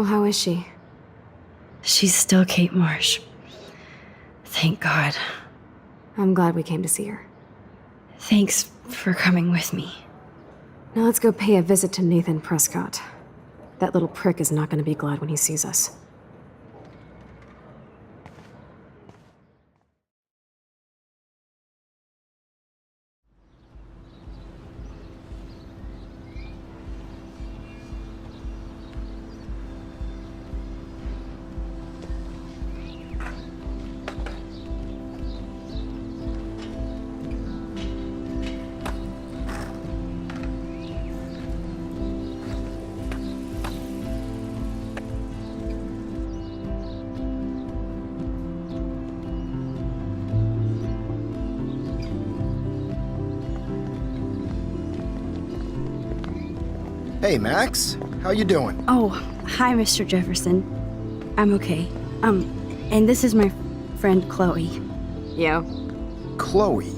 Well, how is she? She's still Kate Marsh. Thank God. I'm glad we came to see her. Thanks for coming with me. Now let's go pay a visit to Nathan Prescott. That little prick is not going to be glad when he sees us. Hey, Max. How you doing? Oh, hi, Mr. Jefferson. I'm okay. And this is my friend Chloe. Yo. Chloe.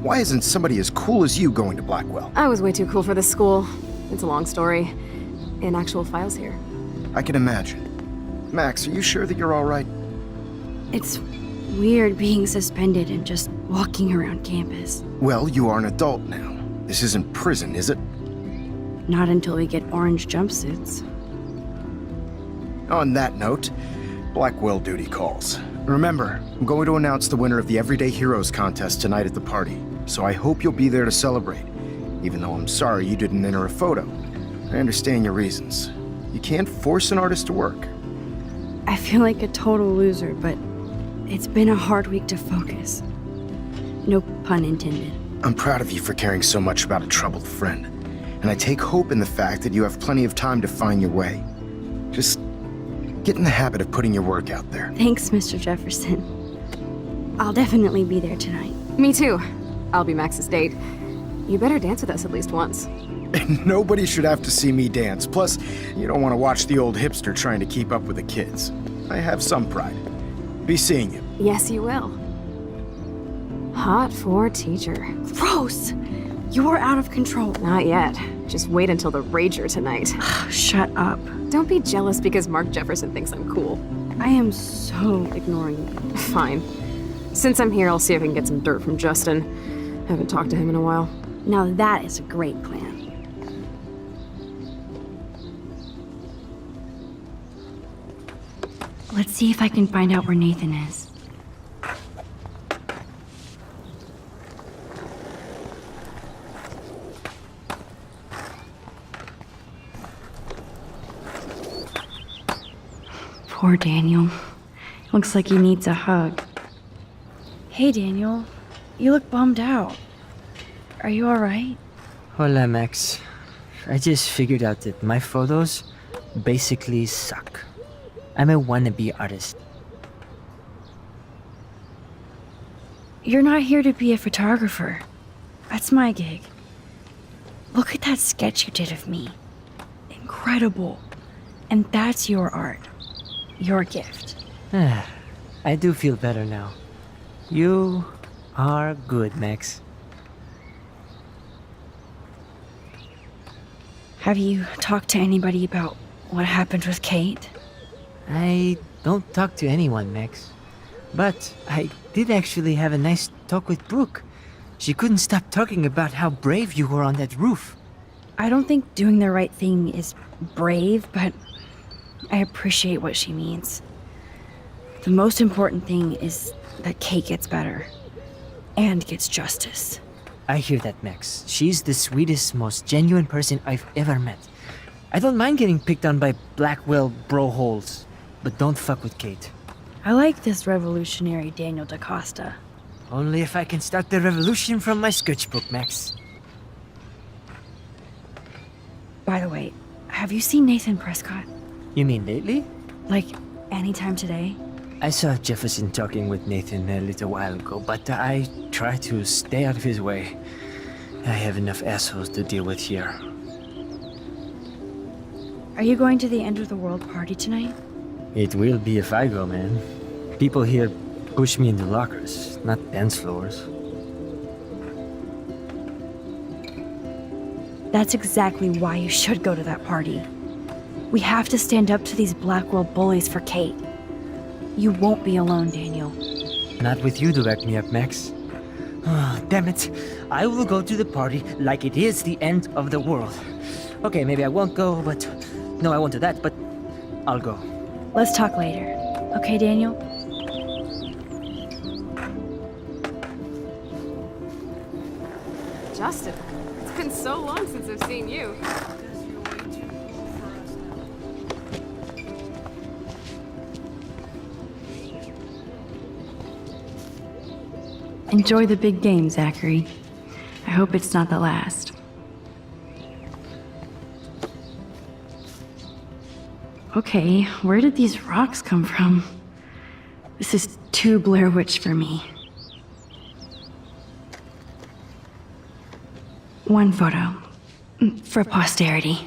Why isn't somebody as cool as you going to Blackwell? I was way too cool for this school. It's a long story. In actual files here. I can imagine. Max, are you sure that you're all right? It's weird being suspended and just walking around campus. Well, you are an adult now. This isn't prison, is it? Not until we get orange jumpsuits. On that note, Blackwell duty calls. Remember, I'm going to announce the winner of the Everyday Heroes contest tonight at the party, so I hope you'll be there to celebrate, even though I'm sorry you didn't enter a photo. I understand your reasons. You can't force an artist to work. I feel like a total loser, but it's been a hard week to focus. No pun intended. I'm proud of you for caring so much about a troubled friend, and I take hope in the fact that you have plenty of time to find your way. Just get in the habit of putting your work out there. Thanks, Mr. Jefferson. I'll definitely be there tonight. Me too. I'll be Max's date. You better dance with us at least once. Nobody should have to see me dance. Plus, you don't want to watch the old hipster trying to keep up with the kids. I have some pride. Be seeing you. Yes, you will. Hot for teacher. Gross! You're out of control. Not yet. Just wait until the Rager tonight. Shut up. Don't be jealous because Mark Jefferson thinks I'm cool. I am so ignoring you. Fine. Since I'm here, I'll see if I can get some dirt from Justin. Haven't talked to him in a while. Now that is a great plan. Let's see if I can find out where Nathan is. Poor Daniel. Looks like he needs a hug. Hey, Daniel. You look bummed out. Are you alright? Hola, Max. I just figured out that my photos basically suck. I'm a wannabe artist. You're not here to be a photographer. That's my gig. Look at that sketch you did of me. Incredible. And that's your art. Your gift. I do feel better now. You are good, Max. Have you talked to anybody about what happened with Kate? I don't talk to anyone, Max. But I did actually have a nice talk with Brooke. She couldn't stop talking about how brave you were on that roof. I don't think doing the right thing is brave, but I appreciate what she means. The most important thing is that Kate gets better and gets justice. I hear that, Max. She's the sweetest, most genuine person I've ever met. I don't mind getting picked on by Blackwell bro-holes, but don't fuck with Kate. I like this revolutionary Daniel DaCosta. Only if I can start the revolution from my sketchbook, Max. By the way, have you seen Nathan Prescott? You mean lately? Like, anytime today? I saw Jefferson talking with Nathan a little while ago, but I try to stay out of his way. I have enough assholes to deal with here. Are you going to the end of the world party tonight? It will be if I go, man. People here push me into lockers, not dance floors. That's exactly why you should go to that party. We have to stand up to these Blackwell bullies for Kate. You won't be alone, Daniel. Not with you to back me up, Max. Ah, damn it. I will go to the party like it is the end of the world. Okay, maybe I won't go, but... No, I won't do that, but I'll go. Let's talk later. Okay, Daniel? Justin, it's been so long since I've seen you. Enjoy the big game, Zachary. I hope it's not the last. Okay, where did these rocks come from? This is too Blair Witch for me. One photo. For posterity.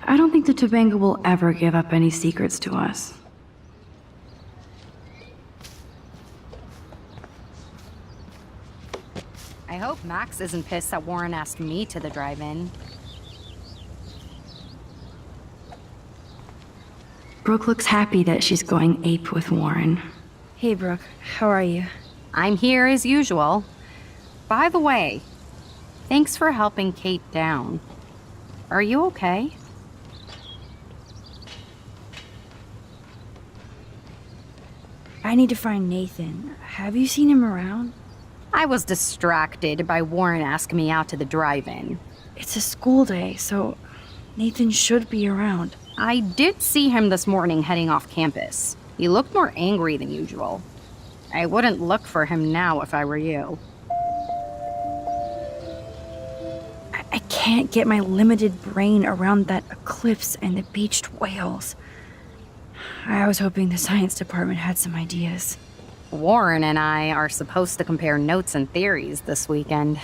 I don't think the Tobanga will ever give up any secrets to us. I hope Max isn't pissed that Warren asked me to the drive-in. Brooke looks happy that she's going ape with Warren. Hey, Brooke. How are you? I'm here as usual. By the way, thanks for helping Kate down. Are you okay? I need to find Nathan. Have you seen him around? I was distracted by Warren asking me out to the drive-in. It's a school day, so Nathan should be around. I did see him this morning heading off campus. He looked more angry than usual. I wouldn't look for him now if I were you. I can't get my limited brain around that eclipse and the beached whales. I was hoping the science department had some ideas. Warren and I are supposed to compare notes and theories this weekend.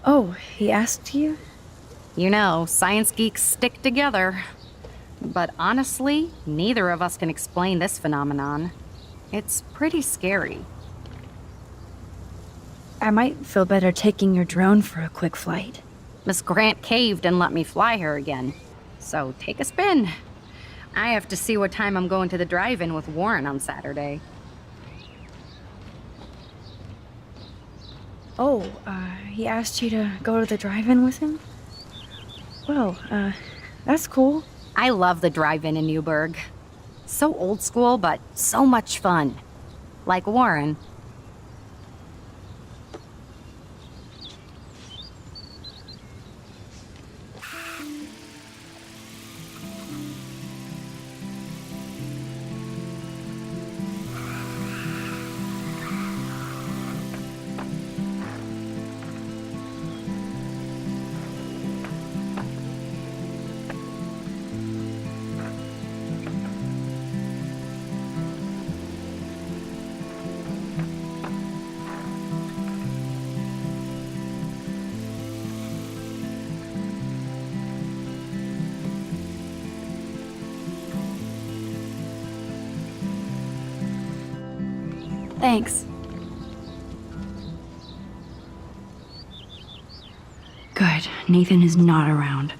Oh, he asked you? You know, science geeks stick together. But honestly, neither of us can explain this phenomenon. It's pretty scary. I might feel better taking your drone for a quick flight. Miss Grant caved and let me fly her again. So take a spin. I have to see what time I'm going to the drive-in with Warren on Saturday. Oh, he asked you to go to the drive-in with him? Well, that's cool. I love the drive-in in Newburgh. So old school, but so much fun. Like Warren. Thanks. Good. Nathan is not around.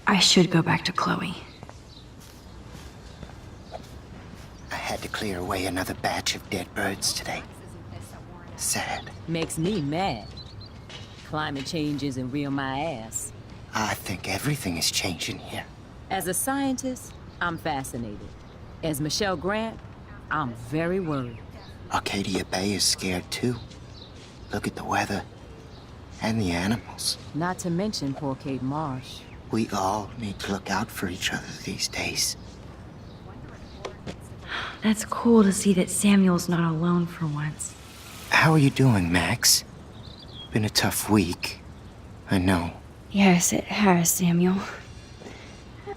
I should go back to Chloe. I had to clear away another batch of dead birds today. Sad. Makes me mad. Climate change isn't real my ass. I think everything is changing here. As a scientist, I'm fascinated. As Michelle Grant, I'm very worried. Arcadia Bay is scared too. Look at the weather. And the animals. Not to mention poor Kate Marsh. We all need to look out for each other these days. That's cool to see that Samuel's not alone for once. How are you doing, Max? Been a tough week. I know. Yes, it has, Samuel.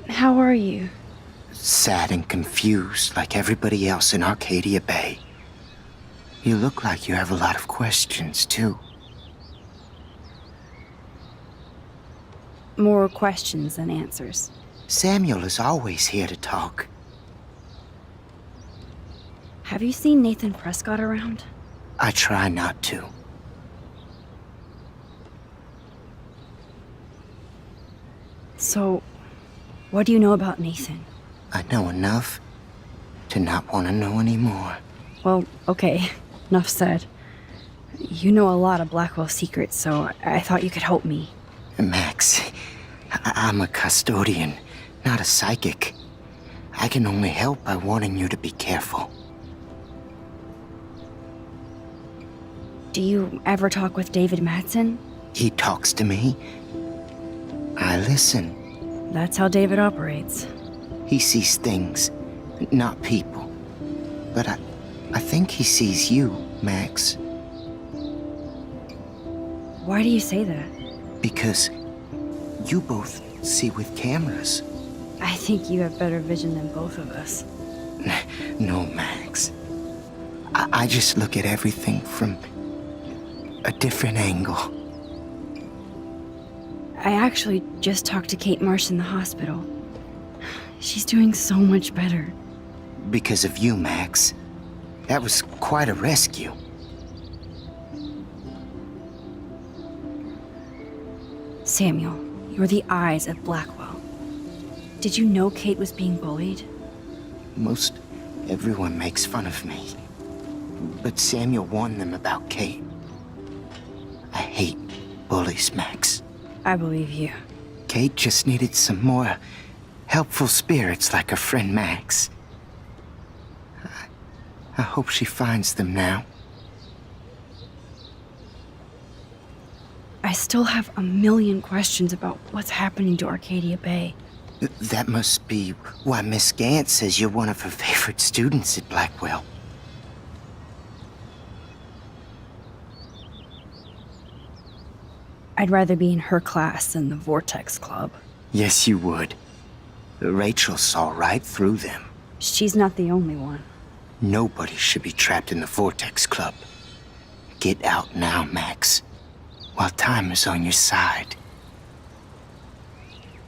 How are you? sad and confused like everybody else in Arcadia Bay. You look like you have a lot of questions, too. More questions than answers. Samuel is always here to talk. Have you seen Nathan Prescott around? I try not to. So, what do you know about Nathan? I know enough to not want to know anymore. Well, okay, enough said. You know a lot of Blackwell secrets, so I thought you could help me. Max, I'm a custodian, not a psychic. I can only help by warning you to be careful. Do you ever talk with David Madsen? He talks to me. I listen. That's how David operates. He sees things, not people. But I think he sees you, Max. Why do you say that? Because you both see with cameras. I think you have better vision than both of us. No, Max. I just look at everything from a different angle. I actually just talked to Kate Marsh in the hospital. She's doing so much better. Because of you, Max. That was quite a rescue. Samuel, you're the eyes of Blackwell. Did you know Kate was being bullied? Most everyone makes fun of me. But Samuel warned them about Kate. I hate bullies, Max. I believe you. Kate just needed some more helpful spirits like her friend Max. I hope she finds them now. I still have a million questions about what's happening to Arcadia Bay. That must be why Miss Gant says you're one of her favorite students at Blackwell. I'd rather be in her class than the Vortex Club. Yes, you would. Rachel saw right through them. She's not the only one. Nobody should be trapped in the Vortex Club. Get out now, Max, while time is on your side.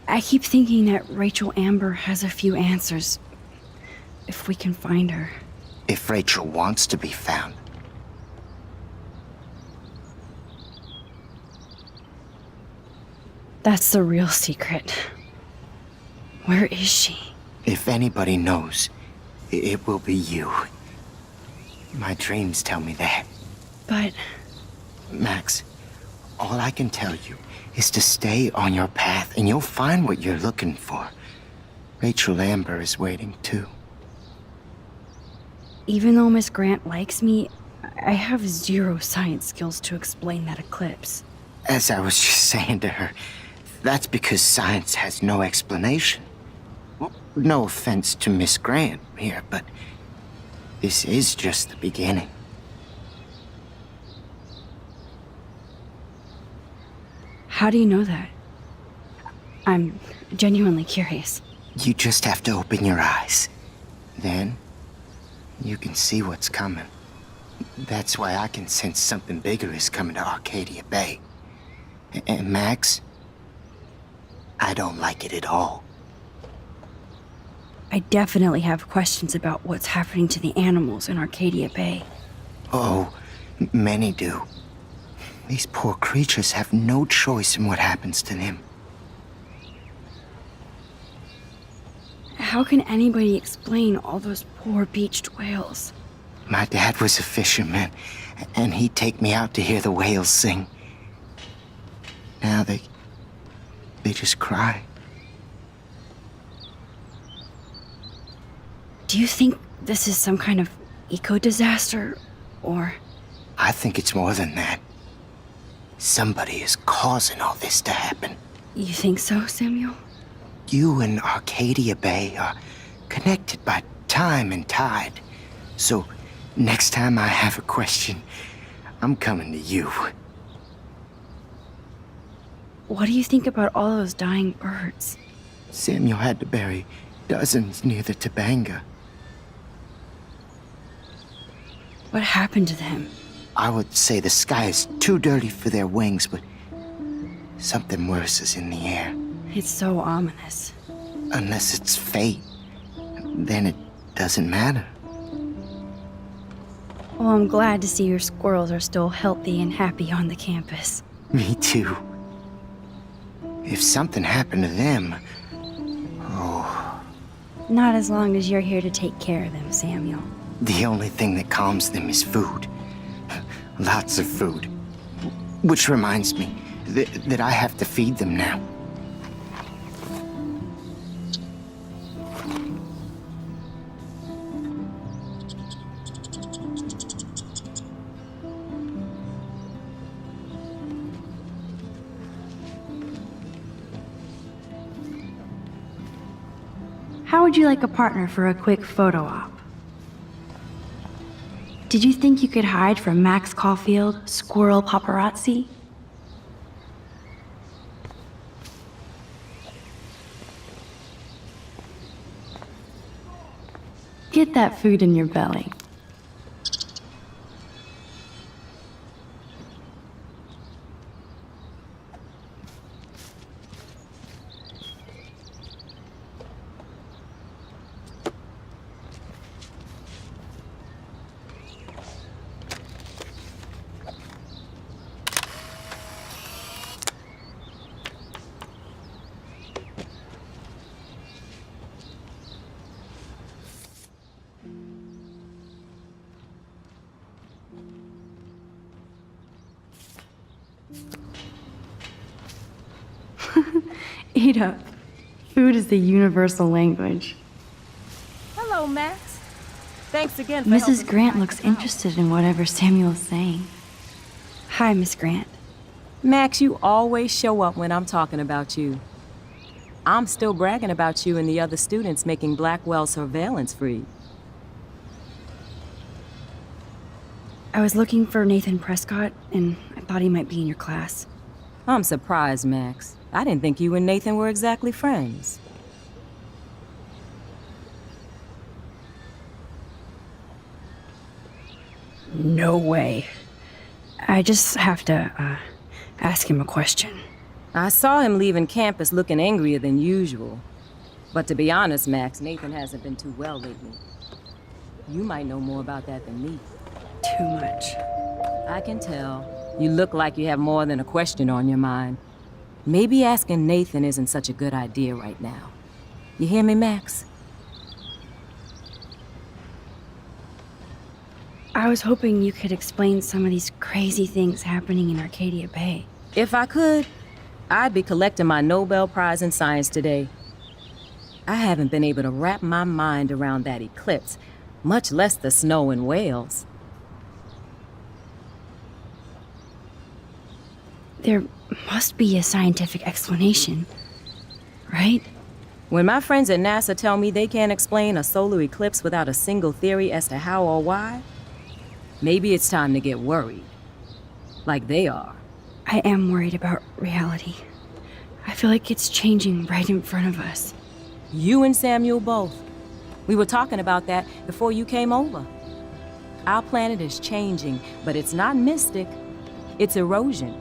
I keep thinking that Rachel Amber has a few answers. If we can find her. If Rachel wants to be found. That's the real secret. Where is she? If anybody knows, it will be you. My dreams tell me that. But Max, all I can tell you is to stay on your path and you'll find what you're looking for. Rachel Amber is waiting too. even though Miss Grant likes me, I have zero science skills to explain that eclipse. As I was just saying to her, that's because science has no explanation. Well, no offense to Miss Grant here, but this is just the beginning. How do you know that? I'm genuinely curious. You just have to open your eyes. Then, you can see what's coming. That's why I can sense something bigger is coming to Arcadia Bay. And Max, I don't like it at all. I definitely have questions about what's happening to the animals in Arcadia Bay. Oh, many do. These poor creatures have no choice in what happens to them. How can anybody explain all those poor beached whales? My dad was a fisherman, and he'd take me out to hear the whales sing. Now they just cry. Do you think this is some kind of eco-disaster, or... I think it's more than that. Somebody is causing all this to happen. You think so, Samuel? You and Arcadia Bay are connected by time and tide. So, next time I have a question, I'm coming to you. What do you think about all those dying birds? Samuel had to bury Dozens near the Tobanga. What happened to them? I would say the sky is too dirty for their wings, but something worse is in the air. It's so ominous. Unless it's fate, then it doesn't matter. Well, I'm glad to see your squirrels are still healthy and happy on the campus. Me too. If something happened to them, Not as long as you're here to take care of them, Samuel. the only thing that calms them is food. Lots of food. Which reminds me that I have to feed them now. How would you like a partner for a quick photo op? Did you think you could hide from Max Caulfield, squirrel paparazzi? Get that food in your belly. Eat up. Food is the universal language. Hello, Max. Thanks again for helping Mrs. me Grant find looks this out. interested in whatever Samuel's saying. Hi, Miss Grant. Max, you always show up when I'm talking about you. I'm still bragging about you and the other students making Blackwell surveillance free. I was looking for Nathan Prescott, and I thought he might be in your class. I'm surprised, Max. I didn't think you and Nathan were exactly friends. No way. I just have to, ask him a question. I saw him leaving campus looking angrier than usual. But to be honest, Max, Nathan hasn't been too well lately. You might know more about that than me. Too much. I can tell. You look like you have more than a question on your mind. Maybe asking Nathan isn't such a good idea right now. You hear me, Max? I was hoping you could explain some of these crazy things happening in Arcadia Bay. If I could, I'd be collecting my Nobel Prize in Science today. I haven't been able to wrap my mind around that eclipse, much less the snow in Wales. There must be a scientific explanation, right? When my friends at NASA tell me they can't explain a solar eclipse without a single theory as to how or why, maybe it's time to get worried. Like they are. I am worried about reality. I feel like it's changing right in front of us. You and Samuel both. We were talking about that before you came over. Our planet is changing, but it's not mystic. It's erosion.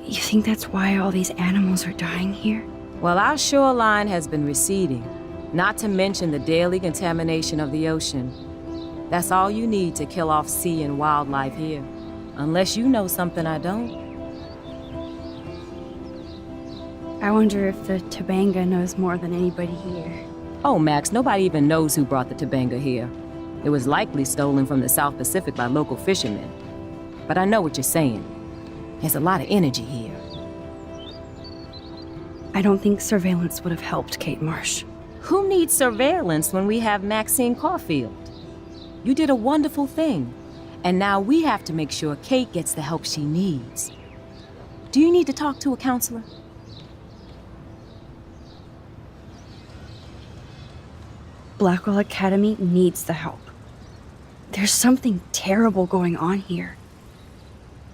You think that's why all these animals are dying here? Well, our shoreline has been receding, not to mention the daily contamination of the ocean. That's all you need to kill off sea and wildlife here. Unless you know something I don't. I wonder if the Tobanga knows more than anybody here. Oh, Max, nobody even knows who brought the Tobanga here. It was likely stolen from the South Pacific by local fishermen. But I know what you're saying. There's a lot of energy here. I don't think surveillance would have helped Kate Marsh. Who needs surveillance when we have Maxine Caulfield? You did a wonderful thing. And now we have to make sure Kate gets the help she needs. Do you need to talk to a counselor? Blackwell Academy needs the help. There's something terrible going on here.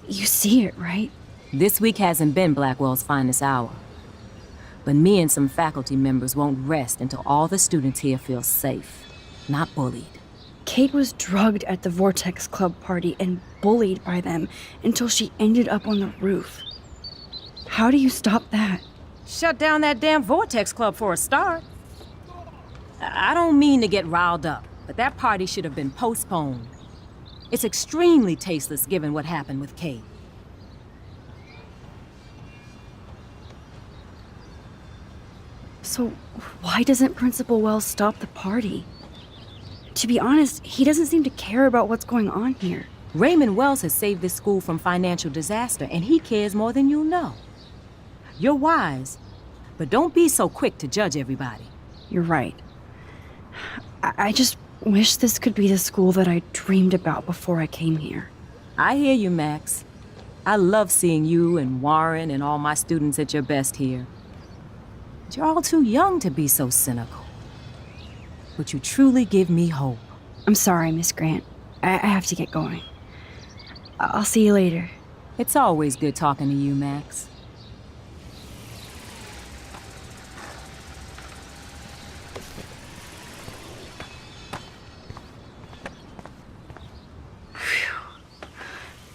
You see it, right? This week hasn't been Blackwell's finest hour. But me and some faculty members won't rest until all the students here feel safe, not bullied. Kate was drugged at the Vortex Club party and bullied by them until she ended up on the roof. How do you stop that? Shut down that damn Vortex Club for a start. I don't mean to get riled up, but that party should have been postponed. It's extremely tasteless given what happened with Kate. So why doesn't Principal Wells stop the party? To be honest, he doesn't seem to care about what's going on here. Raymond Wells has saved this school from financial disaster, and he cares more than you know. You're wise, but don't be so quick to judge everybody. You're right. I just wish this could be the school that I dreamed about before I came here. I hear you, Max. I love seeing you and Warren and all my students at your best here. But you're all too young to be so cynical. But you truly give me hope. I'm sorry, Miss Grant. I have to get going. I'll see you later. It's always good talking to you, Max.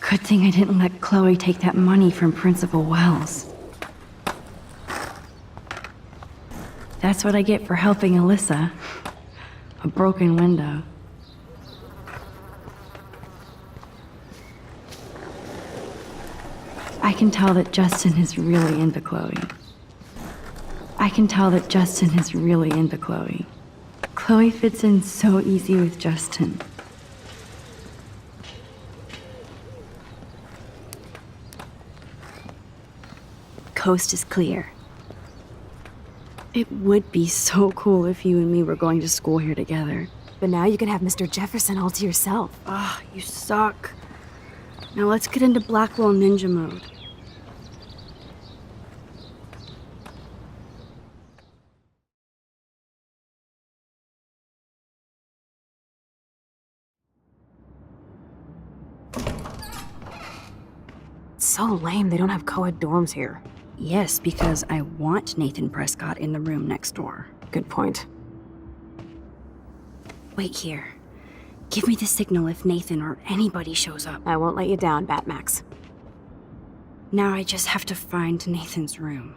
Good thing I didn't let Chloe take that money from Principal Wells. That's what I get for helping Alyssa. A broken window. I can tell that Justin is really into Chloe. Chloe fits in so easy with Justin. Coast is clear. It would be so cool if you and me were going to school here together. But now you can have Mr. Jefferson all to yourself. Ah, you suck. Now let's get into Blackwell Ninja mode. It's so lame they don't have co-ed dorms here. Yes, because I want Nathan Prescott in the room next door. Good point. Wait here. Give me the signal if Nathan or anybody shows up. I won't let you down, Batmax. Now I just have to find Nathan's room.